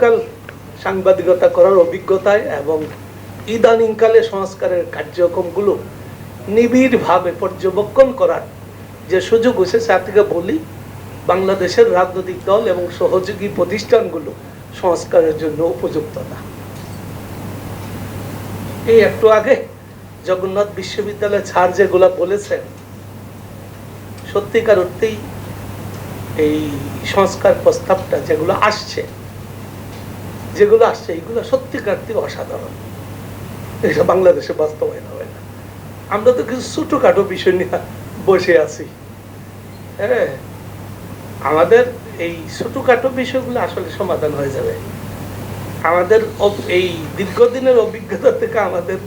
দীর্ঘকাল সাংবাদিকতা করার অভিজ্ঞতায় এবং ইদানিংকালে সংস্কারের কার্যক্রমগুলো নিবিড়ভাবে পর্যবেক্ষণ করার যে সুযোগ হয়েছে তার থেকে বলি, বাংলাদেশের রাজনৈতিক দল এবং সহযোগী প্রতিষ্ঠানগুলো সংস্কারের জন্য উপযুক্ত না। এই একটু আগে জগন্নাথ বিশ্ববিদ্যালয়ের স্যার যেগুলা বলেছেন, সত্যিকার অর্থেই এই সংস্কার প্রস্তাবটা যেগুলো আসছে এগুলো সত্যিকার অসাধারণ। এটা বাংলাদেশে বাস্তবায়ন হবে না। আমরা তো কিছু ছোটখাটো বিষয় নিয়ে বসে আছি। হ্যাঁ, আমাদের এই ছোটখাটো বিষয়গুলো আসলে সমাধান হয়ে যাবে। আমাদের এই দীর্ঘদিনের অভিজ্ঞতা থেকে আমাদের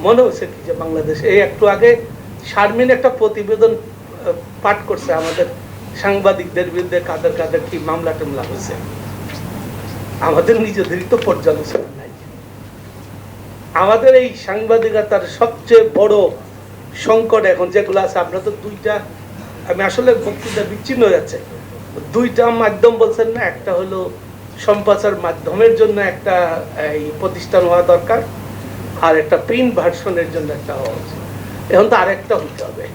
মনে হচ্ছে কি যে বাংলাদেশে এই একটু আগে শারমিন একটা প্রতিবেদন পাঠ করছে আমাদের সাংবাদিকদের বিরুদ্ধে কাদের কাদের কি মামলা টামলা হয়েছে। আমাদের নিজেদেরই তো পর্যালোচনা নাই। আমাদের এই সাংবাদিকতার সবচেয়ে বড় সংকট এখন যেগুলো আছে, আমরা তো দুইটা, আমি আসলে বক্তৃতা বিচ্ছিন্ন হয়ে যাচ্ছে, দুইটা মাধ্যম বলছেন না, একটা হলো সম্প্রচার মাধ্যমের জন্য একটা এই প্রতিষ্ঠান হওয়া দরকার, আর একটা প্রিন্ট ভার্সনের জন্য একটা হওয়া উচিত। এখন তো আরেকটা হতে হবে,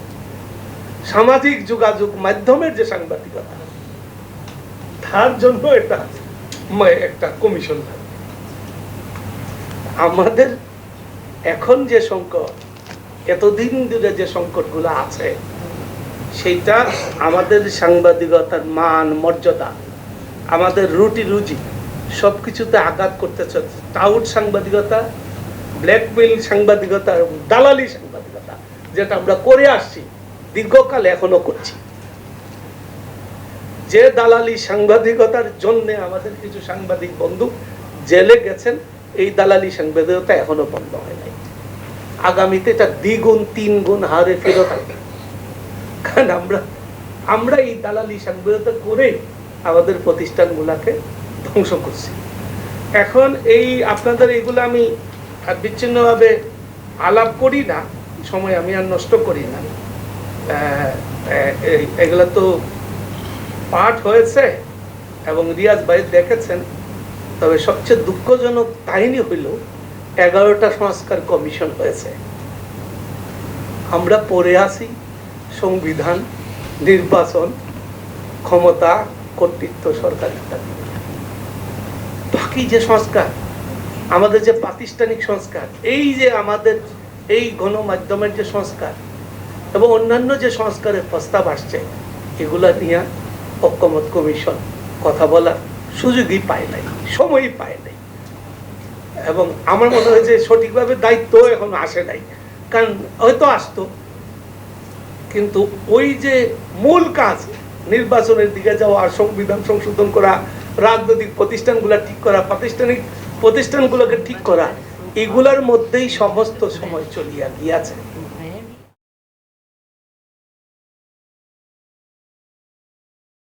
সামাজিক যোগাযোগ মাধ্যমের যে সাংবাদিকতা, তার জন্য এটা একটা কমিশন থাকবে। আমাদের এখন যে সংকট, এতদিন ধরে যে সংকটগুলো আছে, সেইটা আমাদের সাংবাদিকতার মান মর্যাদা, আমাদের রুটি রুজি সবকিছুতে আঘাত করতে চলছে। টাউট সাংবাদিকতা, ব্ল্যাকমেইল সাংবাদিকতা, দালালি সাংবাদিকতা, যেটা আমরা করে আসছি দীর্ঘকাল, এখনো করছি। যে দালালি সাংবাদিকতার জন্য আমাদের কিছু সাংবাদিক বন্ধু জেলে গেছেন, এই দালালি সাংবাদিকতা এখনো বন্ধ হয় নাই। আগামীতে এটা দ্বিগুণ তিনগুণ হারে ফেরত আসবে। কারণ আমরা এই দালালি সাংবাদিকতা করে আমাদের প্রতিষ্ঠানগুলোকে ধ্বংস করছি। এখন এই আপনাদের এইগুলো আমি বিচ্ছিন্নভাবে আলাপ করি না, সময় আমি আর নষ্ট করি না। এগুলো তো পাঠ হয়েছে এবং রিয়াজ ভাই দেখেছেন। তবে সবচেয়ে দুঃখজনক কাহিনী হইল 11টা সংস্কার কমিশন হয়েছে। আমরা পড়ে আসি সংবিধান, নির্বাচন, ক্ষমতা, কর্তৃত্ব, সরকার ইত্যাদি। বাকি যে সংস্কার, আমাদের যে প্রাতিষ্ঠানিক সংস্কার, এই যে আমাদের এই গণমাধ্যমের যে সংস্কার এবং অন্যান্য যে সংস্কারের প্রস্তাব আসছে, এগুলা নিয়ে ঐকমত্য কমিশন কথা বলার সুযোগই পায় নাই, সময়ই পায় নাই। এবং আমার মনে হয় যে সঠিকভাবে দায়িত্ব এখন আসে নাই। কারণ হয়তো আসতো, কিন্তু ওই যে মূল কাজ, নির্বাচনের দিকে যাওয়া, সংবিধান সংশোধন করা, রাজনৈতিক প্রতিষ্ঠানগুলো ঠিক করা, প্রাতিষ্ঠানিক প্রতিষ্ঠানগুলোকে ঠিক করা, এগুলার মধ্যেই সমস্ত সময় চলিয়া গিয়াছে।